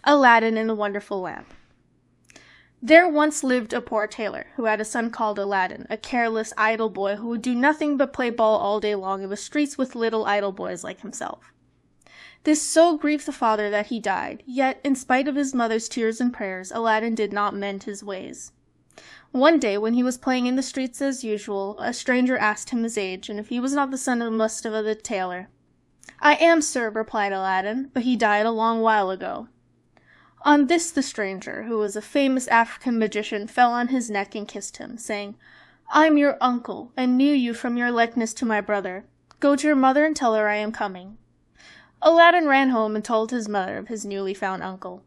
Aladdin and the Wonderful Lamp. There once lived a poor tailor, who had a son called Aladdin, a careless, idle boy who would do nothing but play ball all day long in the streets with little idle boys like himself. This so grieved the father that he died, yet, in spite of his mother's tears and prayers, Aladdin did not mend his ways. One day, when he was playing in the streets as usual, a stranger asked him his age, and if he was not the son of Mustapha the tailor. "I am, sir," replied Aladdin, "but he died a long while ago." On this the stranger, who was a famous African magician, fell on his neck and kissed him, saying, "I'm your uncle, and knew you from your likeness to my brother. Go to your mother and tell her I am coming." Aladdin ran home and told his mother of his newly found uncle.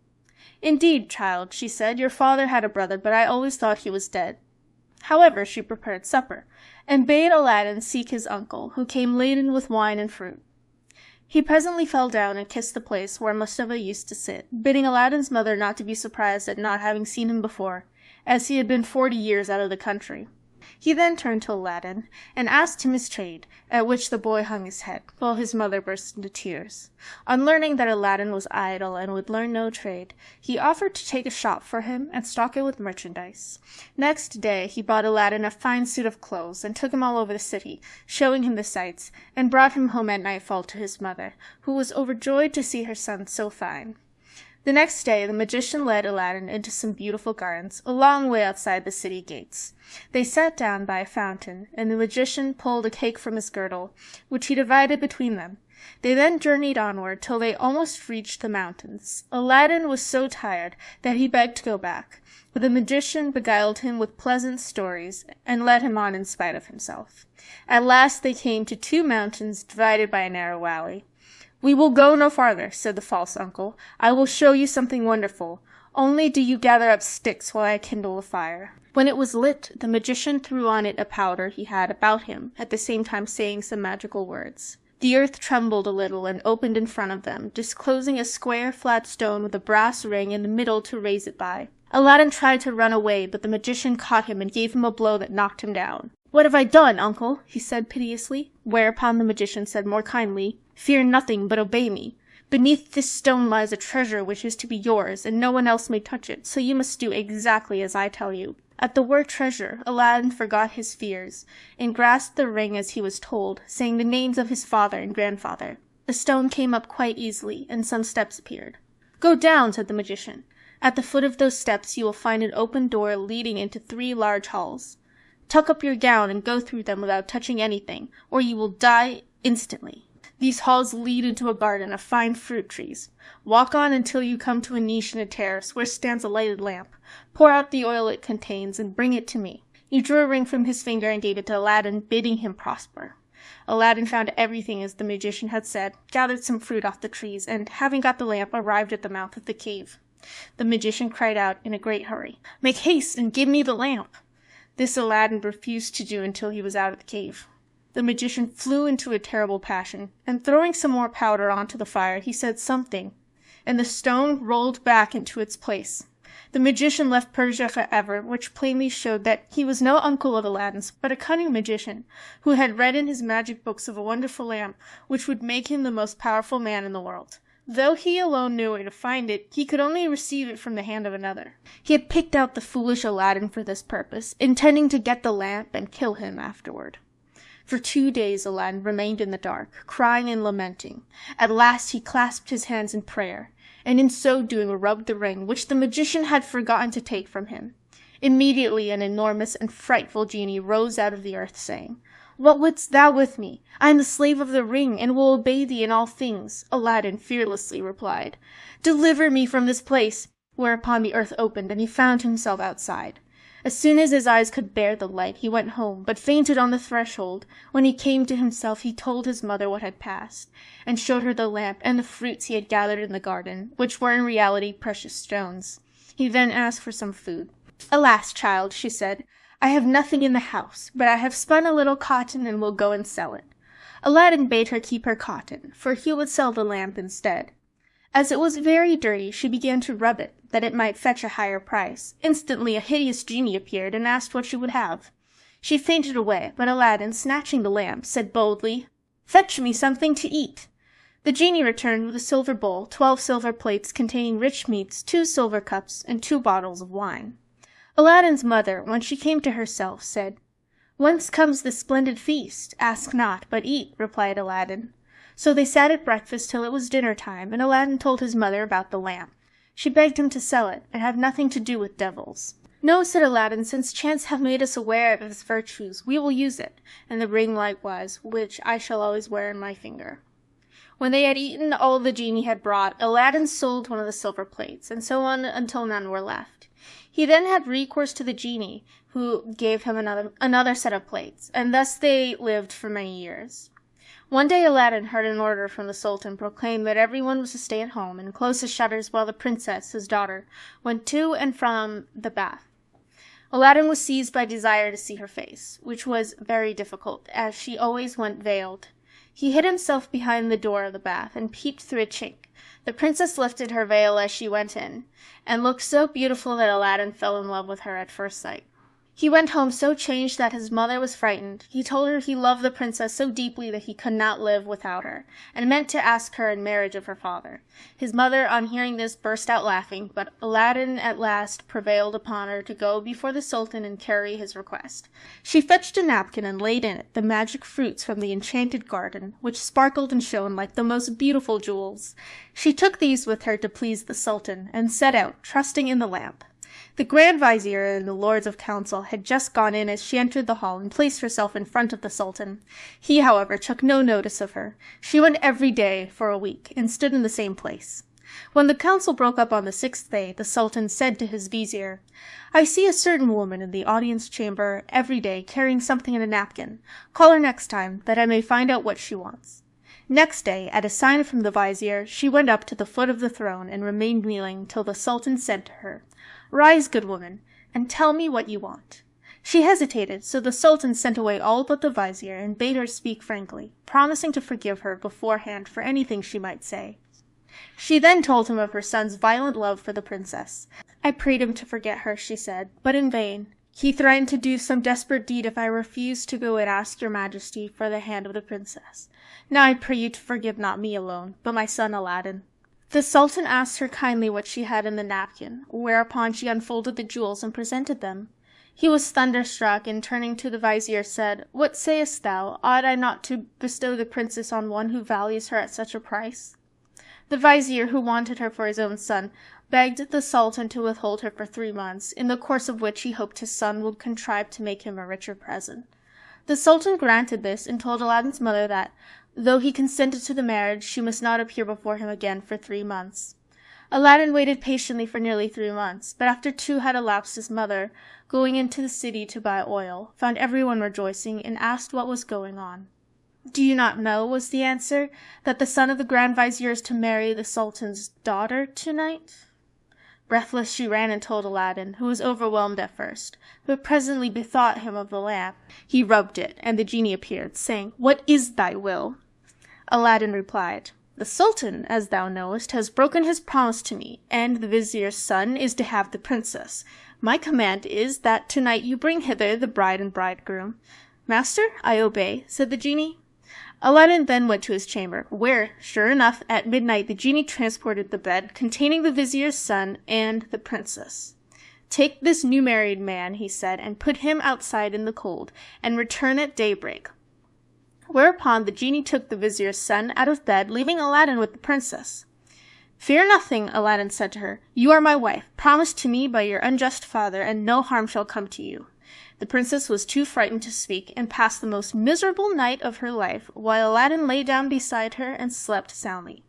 "Indeed, child," she said, "your father had a brother, but I always thought he was dead." However, she prepared supper, and bade Aladdin seek his uncle, who came laden with wine and fruit. He presently fell down and kissed the place where Mustapha used to sit, bidding Aladdin's mother not to be surprised at not having seen him before, as he had been 40 years out of the country. He then turned to Aladdin and asked him his trade, at which the boy hung his head, while his mother burst into tears. On learning that Aladdin was idle and would learn no trade, he offered to take a shop for him and stock it with merchandise. Next day he bought Aladdin a fine suit of clothes, and took him all over the city, showing him the sights, and brought him home at nightfall to his mother, who was overjoyed to see her son so fine. The next day the magician led Aladdin into some beautiful gardens, a long way outside the city gates. They sat down by a fountain, and the magician pulled a cake from his girdle, which he divided between them. They then journeyed onward till they almost reached the mountains. Aladdin was so tired that he begged to go back, but the magician beguiled him with pleasant stories, and led him on in spite of himself. At last they came to 2 mountains divided by a narrow valley. "We will go no farther," said the false uncle. "I will show you something wonderful. Only do you gather up sticks while I kindle a fire." When it was lit, the magician threw on it a powder he had about him, at the same time saying some magical words. The earth trembled a little and opened in front of them, disclosing a square, flat stone with a brass ring in the middle to raise it by. Aladdin tried to run away, but the magician caught him and gave him a blow that knocked him down. "What have I done, uncle?" he said piteously, whereupon the magician said more kindly, "Fear nothing, but obey me. Beneath this stone lies a treasure which is to be yours, and no one else may touch it, so you must do exactly as I tell you." At the word treasure, Aladdin forgot his fears, and grasped the ring as he was told, saying the names of his father and grandfather. The stone came up quite easily, and some steps appeared. "Go down," said the magician. "At the foot of those steps you will find an open door leading into 3 large halls. Tuck up your gown and go through them without touching anything, or you will die instantly. These halls lead into a garden of fine fruit trees. Walk on until you come to a niche in a terrace where stands a lighted lamp. Pour out the oil it contains and bring it to me." He drew a ring from his finger and gave it to Aladdin, bidding him prosper. Aladdin found everything as the magician had said, gathered some fruit off the trees, and, having got the lamp, arrived at the mouth of the cave. The magician cried out in a great hurry, "Make haste and give me the lamp." This Aladdin refused to do until he was out of the cave. The magician flew into a terrible passion, and throwing some more powder onto the fire, he said something, and the stone rolled back into its place. The magician left Persia forever, which plainly showed that he was no uncle of Aladdin's, but a cunning magician, who had read in his magic books of a wonderful lamp which would make him the most powerful man in the world. Though he alone knew where to find it, he could only receive it from the hand of another. He had picked out the foolish Aladdin for this purpose, intending to get the lamp and kill him afterward. For 2 days Aladdin remained in the dark, crying and lamenting. At last he clasped his hands in prayer, and in so doing rubbed the ring, which the magician had forgotten to take from him. Immediately an enormous and frightful genie rose out of the earth, saying, "What wouldst thou with me? I am the slave of the ring, and will obey thee in all things." Aladdin fearlessly replied, "Deliver me from this place," whereupon the earth opened, and he found himself outside. As soon as his eyes could bear the light, he went home, but fainted on the threshold. When he came to himself, he told his mother what had passed, and showed her the lamp and the fruits he had gathered in the garden, which were in reality precious stones. He then asked for some food. "Alas, child," she said, "I have nothing in the house, but I have spun a little cotton and will go and sell it." Aladdin bade her keep her cotton, for he would sell the lamp instead. As it was very dirty, she began to rub it, that it might fetch a higher price. Instantly a hideous genie appeared, and asked what she would have. She fainted away, but Aladdin, snatching the lamp, said boldly, "Fetch me something to eat." The genie returned with a silver bowl, 12 silver plates containing rich meats, 2 silver cups, and 2 bottles of wine. Aladdin's mother, when she came to herself, said, "Whence comes this splendid feast? Ask not, but eat," replied Aladdin. So they sat at breakfast till it was dinner time, and Aladdin told his mother about the lamp. She begged him to sell it, and have nothing to do with devils. "No," said Aladdin, "since chance hath made us aware of its virtues, we will use it, and the ring likewise, which I shall always wear in my finger." When they had eaten all the genie had brought, Aladdin sold one of the silver plates, and so on until none were left. He then had recourse to the genie, who gave him another set of plates, and thus they lived for many years. One day Aladdin heard an order from the Sultan proclaim that everyone was to stay at home and close his shutters while the princess, his daughter, went to and from the bath. Aladdin was seized by desire to see her face, which was very difficult, as she always went veiled. He hid himself behind the door of the bath, and peeped through a chink. The princess lifted her veil as she went in, and looked so beautiful that Aladdin fell in love with her at first sight. He went home so changed that his mother was frightened. He told her he loved the princess so deeply that he could not live without her, and meant to ask her in marriage of her father. His mother, on hearing this, burst out laughing, but Aladdin at last prevailed upon her to go before the Sultan and carry his request. She fetched a napkin and laid in it the magic fruits from the enchanted garden, which sparkled and shone like the most beautiful jewels. She took these with her to please the Sultan, and set out, trusting in the lamp. The Grand Vizier and the Lords of Council had just gone in as she entered the hall and placed herself in front of the Sultan. He, however, took no notice of her. She went every day for a week, and stood in the same place. When the council broke up on the 6th day, the Sultan said to his Vizier, "I see a certain woman in the audience chamber every day carrying something in a napkin. Call her next time, that I may find out what she wants." Next day, at a sign from the Vizier, she went up to the foot of the throne and remained kneeling till the Sultan said to her, "Rise, good woman, and tell me what you want." She hesitated, so the Sultan sent away all but the Vizier and bade her speak frankly, promising to forgive her beforehand for anything she might say. She then told him of her son's violent love for the princess. "I prayed him to forget her," she said, "but in vain. He threatened to do some desperate deed if I refused to go and ask your majesty for the hand of the princess. Now I pray you to forgive not me alone, but my son Aladdin." The Sultan asked her kindly what she had in the napkin, whereupon she unfolded the jewels and presented them. He was thunderstruck, and turning to the Vizier said, "What sayest thou? Ought I not to bestow the princess on one who values her at such a price?" The Vizier, who wanted her for his own son, begged the Sultan to withhold her for 3 months, in the course of which he hoped his son would contrive to make him a richer present. The Sultan granted this, and told Aladdin's mother that, though he consented to the marriage, she must not appear before him again for 3 months. Aladdin waited patiently for nearly 3 months, but after 2 had elapsed, his mother, going into the city to buy oil, found everyone rejoicing, and asked what was going on. "Do you not know," was the answer, "that the son of the Grand Vizier is to marry the Sultan's daughter tonight?" Breathless, she ran and told Aladdin, who was overwhelmed at first, but presently bethought him of the lamp. He rubbed it, and the genie appeared, saying, "What is thy will?" Aladdin replied, "The Sultan, as thou knowest, has broken his promise to me, and the Vizier's son is to have the princess. My command is that tonight you bring hither the bride and bridegroom." "Master, I obey," said the genie. Aladdin then went to his chamber, where, sure enough, at midnight the genie transported the bed containing the Vizier's son and the princess. "Take this new married man," he said, "and put him outside in the cold, and return at daybreak." Whereupon the genie took the Vizier's son out of bed, leaving Aladdin with the princess. "Fear nothing," Aladdin said to her. "You are my wife, promised to me by your unjust father, and no harm shall come to you." The princess was too frightened to speak, and passed the most miserable night of her life, while Aladdin lay down beside her and slept soundly.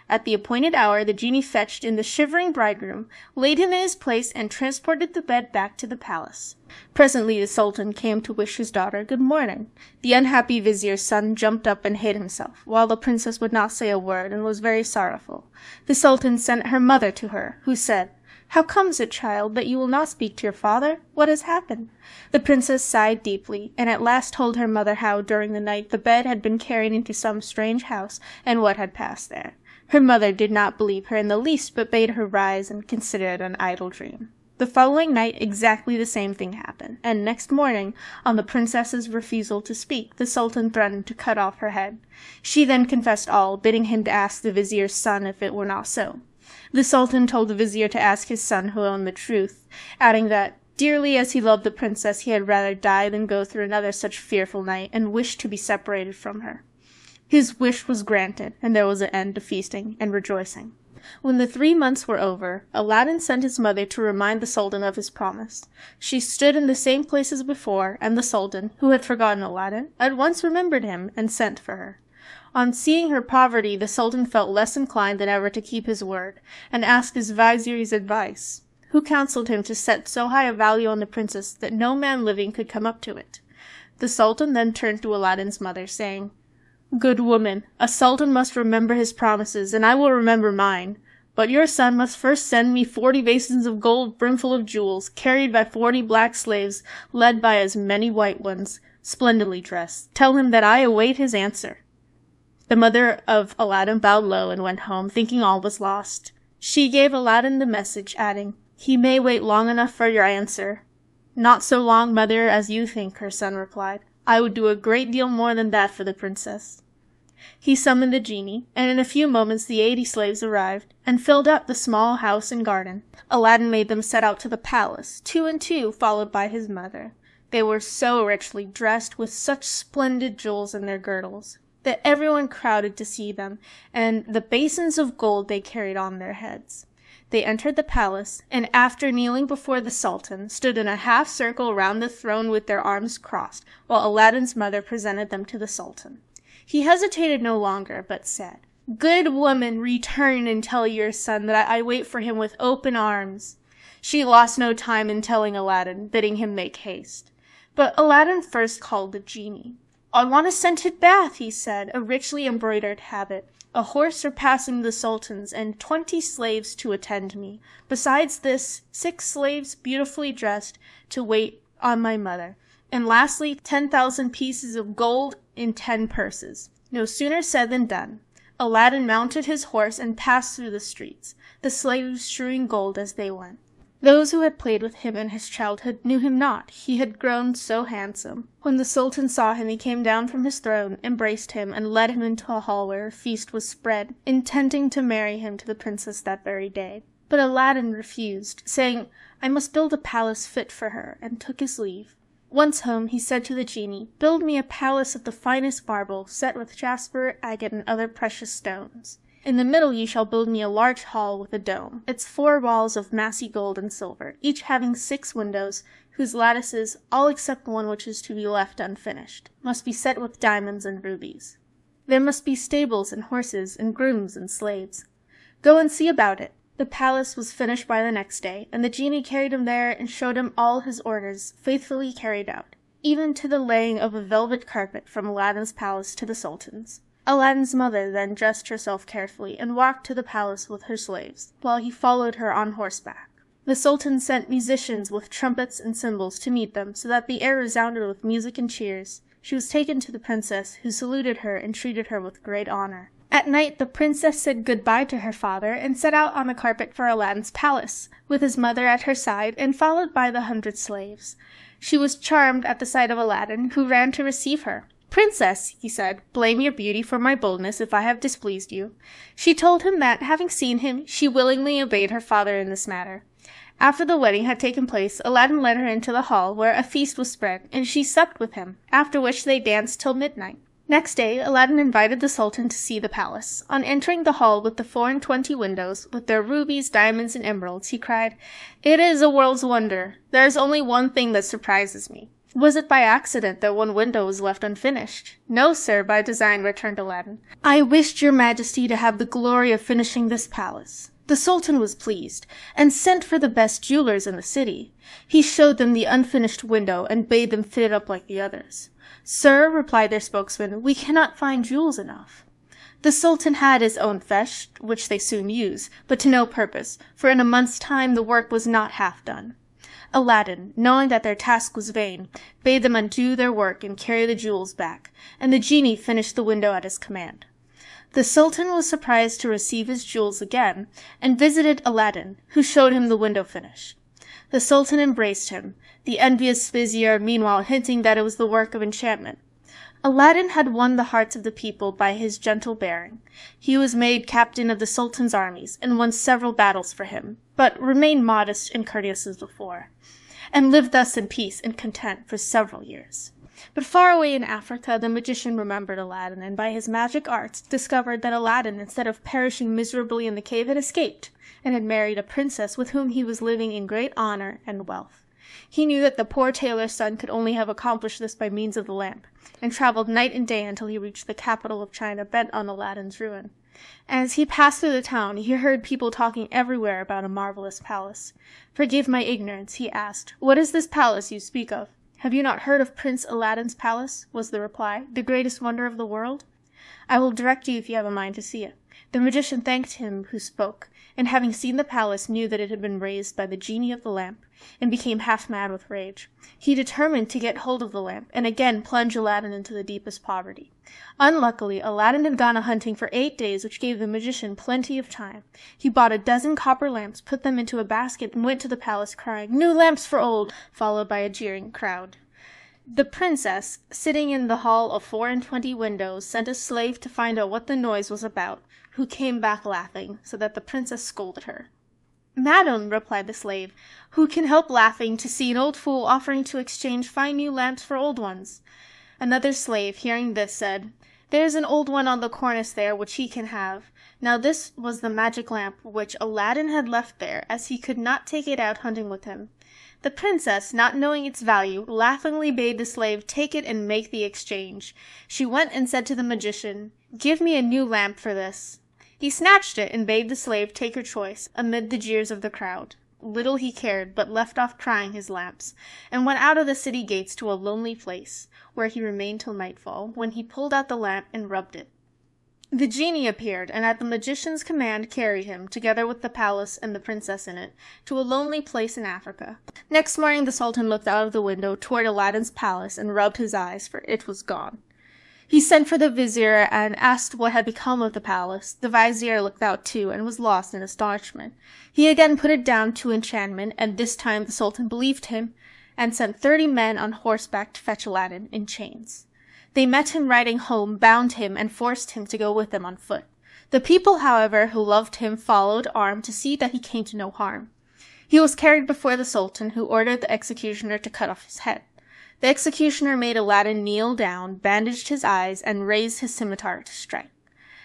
At the appointed hour the genie fetched in the shivering bridegroom, laid him in his place, and transported the bed back to the palace. Presently the Sultan came to wish his daughter good morning. The unhappy Vizier's son jumped up and hid himself, while the princess would not say a word, and was very sorrowful. The Sultan sent her mother to her, who said, "How comes it, child, that you will not speak to your father? What has happened?" The princess sighed deeply, and at last told her mother how, during the night, the bed had been carried into some strange house, and what had passed there. Her mother did not believe her in the least, but bade her rise and consider it an idle dream. The following night, exactly the same thing happened, and next morning, on the princess's refusal to speak, the sultan threatened to cut off her head. She then confessed all, bidding him to ask the vizier's son if it were not so. The sultan told the vizier to ask his son who owned the truth, adding that, dearly as he loved the princess, he had rather die than go through another such fearful night, and wished to be separated from her. His wish was granted, and there was an end to feasting and rejoicing. When the 3 months were over, Aladdin sent his mother to remind the sultan of his promise. She stood in the same place as before, and the sultan, who had forgotten Aladdin, at once remembered him and sent for her. On seeing her poverty, the sultan felt less inclined than ever to keep his word, and asked his vizier's advice, who counseled him to set so high a value on the princess that no man living could come up to it. The sultan then turned to Aladdin's mother, saying, "Good woman, a sultan must remember his promises, and I will remember mine. But your son must first send me 40 basins of gold brimful of jewels, carried by 40 black slaves, led by as many white ones, splendidly dressed. Tell him that I await his answer." The mother of Aladdin bowed low and went home, thinking all was lost. She gave Aladdin the message, adding, "He may wait long enough for your answer." "Not so long, mother, as you think," her son replied. "I would do a great deal more than that for the princess." He summoned the genie, and in a few moments the 80 slaves arrived, and filled up the small house and garden. Aladdin made them set out to the palace, 2 and 2, followed by his mother. They were so richly dressed, with such splendid jewels in their girdles, that everyone crowded to see them, and the basins of gold they carried on their heads. They entered the palace, and after kneeling before the sultan, stood in a half circle round the throne with their arms crossed, while Aladdin's mother presented them to the sultan. He hesitated no longer, but said, "Good woman, return and tell your son that I wait for him with open arms." She lost no time in telling Aladdin, bidding him make haste. But Aladdin first called the genie. "I want a scented bath," he said, "a richly embroidered habit, a horse surpassing the sultan's, and 20 slaves to attend me. Besides this, 6 slaves beautifully dressed to wait on my mother. And lastly, 10,000 pieces of gold in 10 purses." No sooner said than done. Aladdin mounted his horse and passed through the streets, the slaves strewing gold as they went. Those who had played with him in his childhood knew him not, he had grown so handsome. When the sultan saw him, he came down from his throne, embraced him, and led him into a hall where a feast was spread, intending to marry him to the princess that very day. But Aladdin refused, saying, "I must build a palace fit for her," and took his leave. Once home, he said to the genie, "Build me a palace of the finest marble, set with jasper, agate, and other precious stones. In the middle you shall build me a large hall with a dome, its 4 walls of massy gold and silver, each having 6 windows, whose lattices, all except one which is to be left unfinished, must be set with diamonds and rubies. There must be stables and horses and grooms and slaves. Go and see about it." The palace was finished by the next day, and the genie carried him there and showed him all his orders, faithfully carried out, even to the laying of a velvet carpet from Aladdin's palace to the sultan's. Aladdin's mother then dressed herself carefully and walked to the palace with her slaves, while he followed her on horseback. The sultan sent musicians with trumpets and cymbals to meet them, so that the air resounded with music and cheers. She was taken to the princess, who saluted her and treated her with great honor. At night the princess said good-bye to her father and set out on the carpet for Aladdin's palace, with his mother at her side and followed by the 100 slaves. She was charmed at the sight of Aladdin, who ran to receive her. "Princess," he said, "blame your beauty for my boldness if I have displeased you." She told him that, having seen him, she willingly obeyed her father in this matter. After the wedding had taken place, Aladdin led her into the hall, where a feast was spread, and she supped with him, after which they danced till midnight. Next day, Aladdin invited the sultan to see the palace. On entering the hall with the 24 windows, with their rubies, diamonds, and emeralds, he cried, "It is a world's wonder. There is only one thing that surprises me." "Was it by accident that one window was left unfinished?" "No, sir, by design," returned Aladdin. "I wished your majesty to have the glory of finishing this palace." The sultan was pleased, and sent for the best jewelers in the city. He showed them the unfinished window, and bade them fit it up like the others. "Sir," replied their spokesman, "we cannot find jewels enough." The sultan had his own fetched, which they soon used, but to no purpose, for in a month's time the work was not half done. Aladdin, knowing that their task was vain, bade them undo their work and carry the jewels back, and the genie finished the window at his command. The sultan was surprised to receive his jewels again, and visited Aladdin, who showed him the window finish. The Sultan embraced him, the envious vizier meanwhile hinting that it was the work of enchantment. Aladdin had won the hearts of the people by his gentle bearing. He was made captain of the Sultan's armies, and won several battles for him, but remained modest and courteous as before, and lived thus in peace and content for several years. But far away in Africa, the magician remembered Aladdin, and by his magic arts discovered that Aladdin, instead of perishing miserably in the cave, had escaped, and had married a princess with whom he was living in great honor and wealth. He knew that the poor tailor's son could only have accomplished this by means of the lamp, and traveled night and day until he reached the capital of China, bent on Aladdin's ruin. As he passed through the town, he heard people talking everywhere about a marvelous palace. "Forgive my ignorance," he asked. "What is this palace you speak of?" "Have you not heard of Prince Aladdin's palace?" was the reply, "the greatest wonder of the world?" "I will direct you if you have a mind to see it." The magician thanked him who spoke, and having seen the palace, knew that it had been raised by the genie of the lamp, and became half mad with rage. He determined to get hold of the lamp, and again plunge Aladdin into the deepest poverty. Unluckily, Aladdin had gone a-hunting for 8 days, which gave the magician plenty of time. He bought a dozen copper lamps, put them into a basket, and went to the palace crying, "New lamps for old!" followed by a jeering crowd. The princess, sitting in the hall of 24 windows, sent a slave to find out what the noise was about, who came back laughing, so that the princess scolded her. "Madam," replied the slave, "who can help laughing to see an old fool offering to exchange fine new lamps for old ones?" Another slave, hearing this, said, "There is an old one on the cornice there which he can have." Now this was the magic lamp which Aladdin had left there, as he could not take it out hunting with him. The princess, not knowing its value, laughingly bade the slave take it and make the exchange. She went and said to the magician, "Give me a new lamp for this." He snatched it and bade the slave take her choice, amid the jeers of the crowd. Little he cared, but left off trying his lamps, and went out of the city gates to a lonely place, where he remained till nightfall, when he pulled out the lamp and rubbed it. The genie appeared, and at the magician's command carried him, together with the palace and the princess in it, to a lonely place in Africa. Next morning the Sultan looked out of the window toward Aladdin's palace and rubbed his eyes, for it was gone. He sent for the vizier and asked what had become of the palace. The vizier looked out too, and was lost in astonishment. He again put it down to enchantment, and this time the Sultan believed him, and sent 30 men on horseback to fetch Aladdin in chains. They met him riding home, bound him, and forced him to go with them on foot. The people, however, who loved him, followed, armed, to see that he came to no harm. He was carried before the Sultan, who ordered the executioner to cut off his head. The executioner made Aladdin kneel down, bandaged his eyes, and raised his scimitar to strike.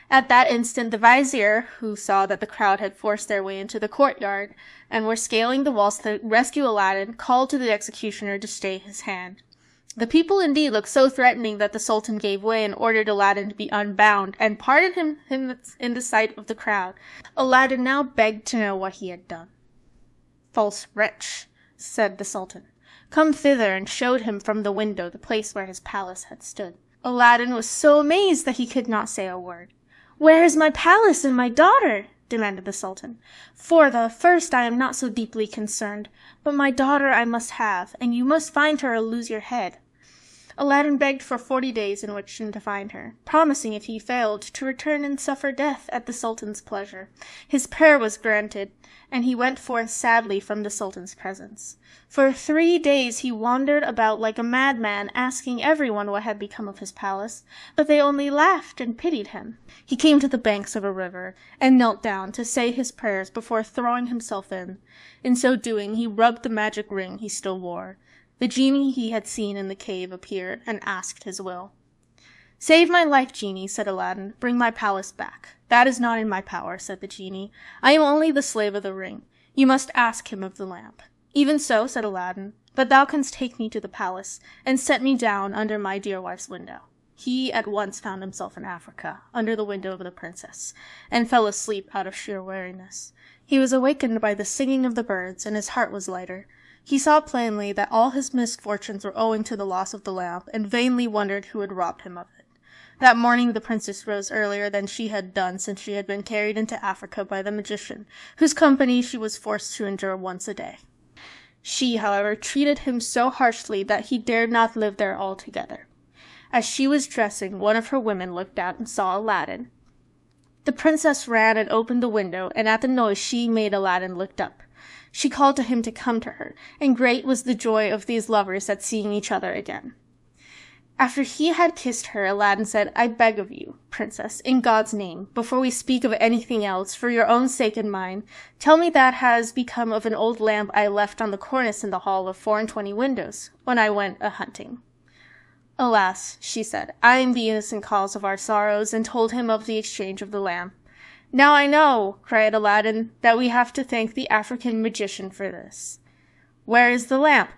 At that instant the vizier, who saw that the crowd had forced their way into the courtyard, and were scaling the walls to rescue Aladdin, called to the executioner to stay his hand. The people indeed looked so threatening that the Sultan gave way and ordered Aladdin to be unbound, and pardoned him in the sight of the crowd. Aladdin now begged to know what he had done. "False wretch," said the Sultan, "come thither," and showed him from the window the place where his palace had stood. Aladdin was so amazed that he could not say a word. "Where is my palace and my daughter?" demanded the Sultan. "For the first I am not so deeply concerned, but my daughter I must have, and you must find her or lose your head." Aladdin begged for 40 days in which to find her, promising, if he failed, to return and suffer death at the Sultan's pleasure. His prayer was granted, and he went forth sadly from the Sultan's presence. For 3 days he wandered about like a madman, asking everyone what had become of his palace, but they only laughed and pitied him. He came to the banks of a river, and knelt down to say his prayers before throwing himself in. In so doing, he rubbed the magic ring he still wore. The genie he had seen in the cave appeared, and asked his will. "Save my life, genie," said Aladdin. "Bring my palace back." "That is not in my power," said the genie. "I am only the slave of the ring. You must ask him of the lamp." "Even so," said Aladdin, "but thou canst take me to the palace, and set me down under my dear wife's window." He at once found himself in Africa, under the window of the princess, and fell asleep out of sheer weariness. He was awakened by the singing of the birds, and his heart was lighter. He saw plainly that all his misfortunes were owing to the loss of the lamp, and vainly wondered who had robbed him of it. That morning the princess rose earlier than she had done since she had been carried into Africa by the magician, whose company she was forced to endure once a day. She, however, treated him so harshly that he dared not live there altogether. As she was dressing, one of her women looked out and saw Aladdin. The princess ran and opened the window, and at the noise she made Aladdin looked up. She called to him to come to her, and great was the joy of these lovers at seeing each other again. After he had kissed her, Aladdin said, "I beg of you, princess, in God's name, before we speak of anything else, for your own sake and mine, tell me that has become of an old lamp I left on the cornice in the hall of 24 windows, when I went a-hunting." "Alas," she said, "I am the innocent cause of our sorrows," and told him of the exchange of the lamp. "Now I know," cried Aladdin, "that we have to thank the African magician for this." "Where is the lamp?"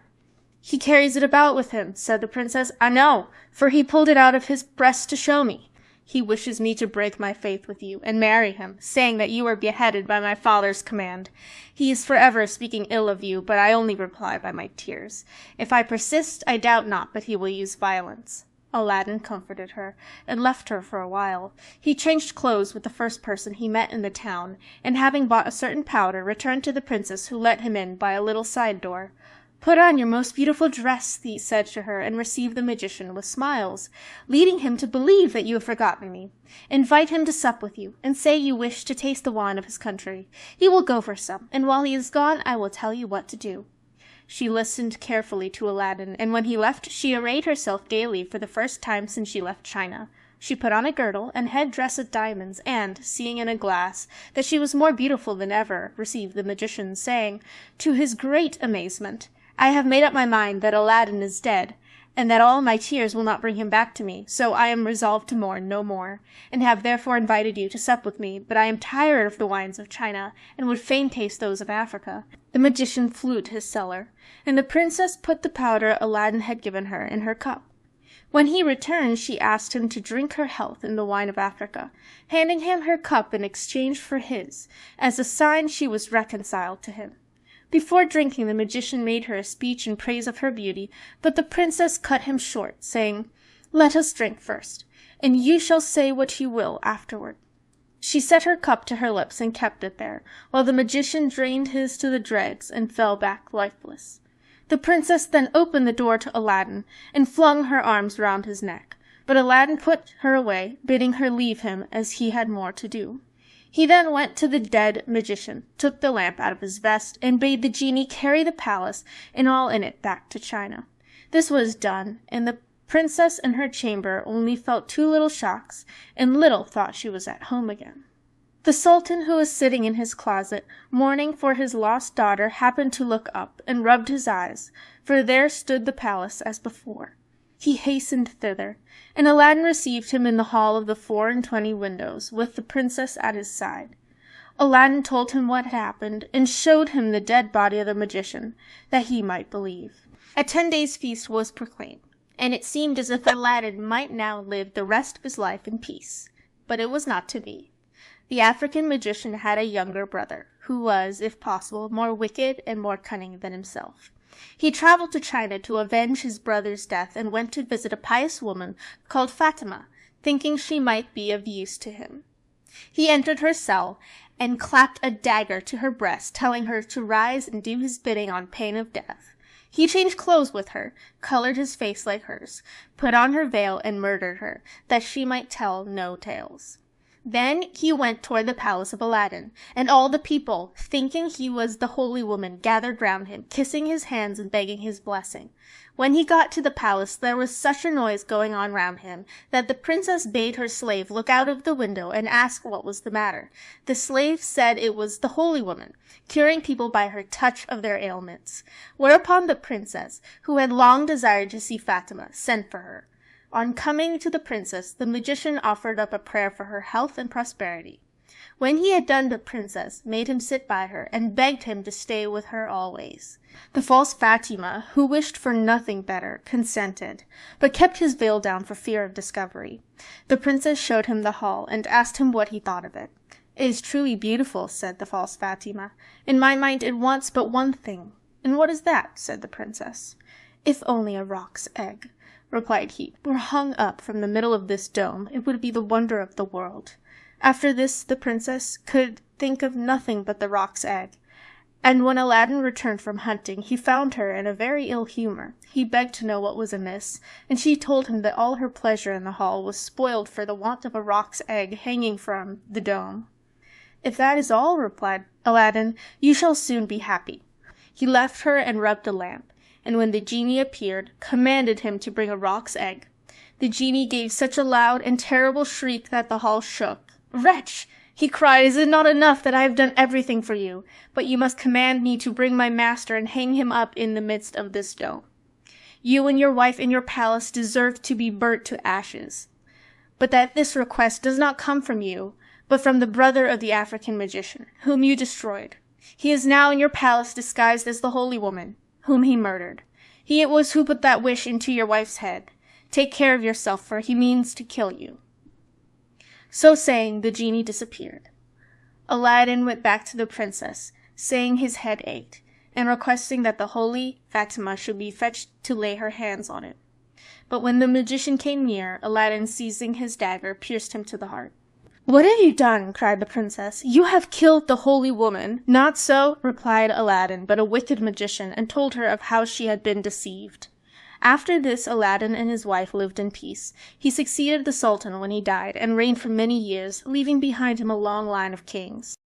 "He carries it about with him," said the princess. "I know, for he pulled it out of his breast to show me. He wishes me to break my faith with you and marry him, saying that you were beheaded by my father's command. He is forever speaking ill of you, but I only reply by my tears. If I persist, I doubt not but he will use violence." Aladdin comforted her, and left her for a while. He changed clothes with the first person he met in the town, and having bought a certain powder, returned to the princess, who let him in by a little side door. "Put on your most beautiful dress," he said to her, and receive the magician with smiles, leading him to believe that you have forgotten me. "Invite him to sup with you, and say you wish to taste the wine of his country. He will go for some, and while he is gone I will tell you what to do." She listened carefully to Aladdin, and when he left she arrayed herself gaily for the first time since she left China. She put on a girdle and head-dress of diamonds, and, seeing in a glass that she was more beautiful than ever, received the magician, saying, to his great amazement, "I have made up my mind that Aladdin is dead, and that all my tears will not bring him back to me, so I am resolved to mourn no more, and have therefore invited you to sup with me, but I am tired of the wines of China, and would fain taste those of Africa." The magician flew to his cellar, and the princess put the powder Aladdin had given her in her cup. When he returned, she asked him to drink her health in the wine of Africa, handing him her cup in exchange for his, as a sign she was reconciled to him. Before drinking, the magician made her a speech in praise of her beauty, but the princess cut him short, saying, "Let us drink first, and you shall say what you will afterward." She set her cup to her lips and kept it there, while the magician drained his to the dregs and fell back lifeless. The princess then opened the door to Aladdin and flung her arms round his neck, but Aladdin put her away, bidding her leave him, as he had more to do. He then went to the dead magician, took the lamp out of his vest, and bade the genie carry the palace and all in it back to China. This was done, and the princess in her chamber only felt 2 little shocks, and little thought she was at home again. The sultan, who was sitting in his closet, mourning for his lost daughter, happened to look up, and rubbed his eyes, for there stood the palace as before. He hastened thither, and Aladdin received him in the hall of the 24 windows, with the princess at his side. Aladdin told him what had happened, and showed him the dead body of the magician, that he might believe. A 10-days' feast was proclaimed, and it seemed as if Aladdin might now live the rest of his life in peace. But it was not to be. The African magician had a younger brother, who was, if possible, more wicked and more cunning than himself. He traveled to China to avenge his brother's death, and went to visit a pious woman called Fatima, thinking she might be of use to him. He entered her cell, and clapped a dagger to her breast, telling her to rise and do his bidding on pain of death. He changed clothes with her, colored his face like hers, put on her veil, and murdered her, that she might tell no tales. Then he went toward the palace of Aladdin, and all the people, thinking he was the holy woman, gathered round him, kissing his hands and begging his blessing. When he got to the palace, there was such a noise going on round him, that the princess bade her slave look out of the window and ask what was the matter. The slave said it was the holy woman, curing people by her touch of their ailments. Whereupon the princess, who had long desired to see Fatima, sent for her. On coming to the princess, the magician offered up a prayer for her health and prosperity. When he had done, the princess made him sit by her, and begged him to stay with her always. The false Fatima, who wished for nothing better, consented, but kept his veil down for fear of discovery. The princess showed him the hall, and asked him what he thought of it. "It is truly beautiful," said the false Fatima. "In my mind it wants but one thing." "And what is that?" said the princess. "If only a roc's egg," replied he, "were hung up from the middle of this dome, it would be the wonder of the world." After this the princess could think of nothing but the roc's egg, and when Aladdin returned from hunting, he found her in a very ill humor. He begged to know what was amiss, and she told him that all her pleasure in the hall was spoiled for the want of a roc's egg hanging from the dome. "If that is all," replied Aladdin, you shall soon be happy." He left her and rubbed the lamp, and when the genie appeared, commanded him to bring a roc's egg. The genie gave such a loud and terrible shriek that the hall shook. "Wretch!" he cried, "is it not enough that I have done everything for you? But you must command me to bring my master and hang him up in the midst of this dome. You and your wife in your palace deserve to be burnt to ashes. But that this request does not come from you, but from the brother of the African magician, whom you destroyed. He is now in your palace disguised as the holy woman, whom he murdered. He it was who put that wish into your wife's head. Take care of yourself, for he means to kill you." So saying, the genie disappeared. Aladdin went back to the princess, saying his head ached, and requesting that the holy Fatima should be fetched to lay her hands on it. But when the magician came near, Aladdin, seizing his dagger, pierced him to the heart. "What have you done?" cried the princess. "You have killed the holy woman." "Not so," replied Aladdin, "but a wicked magician," and told her of how she had been deceived. After this, Aladdin and his wife lived in peace. He succeeded the Sultan when he died, and reigned for many years, leaving behind him a long line of kings.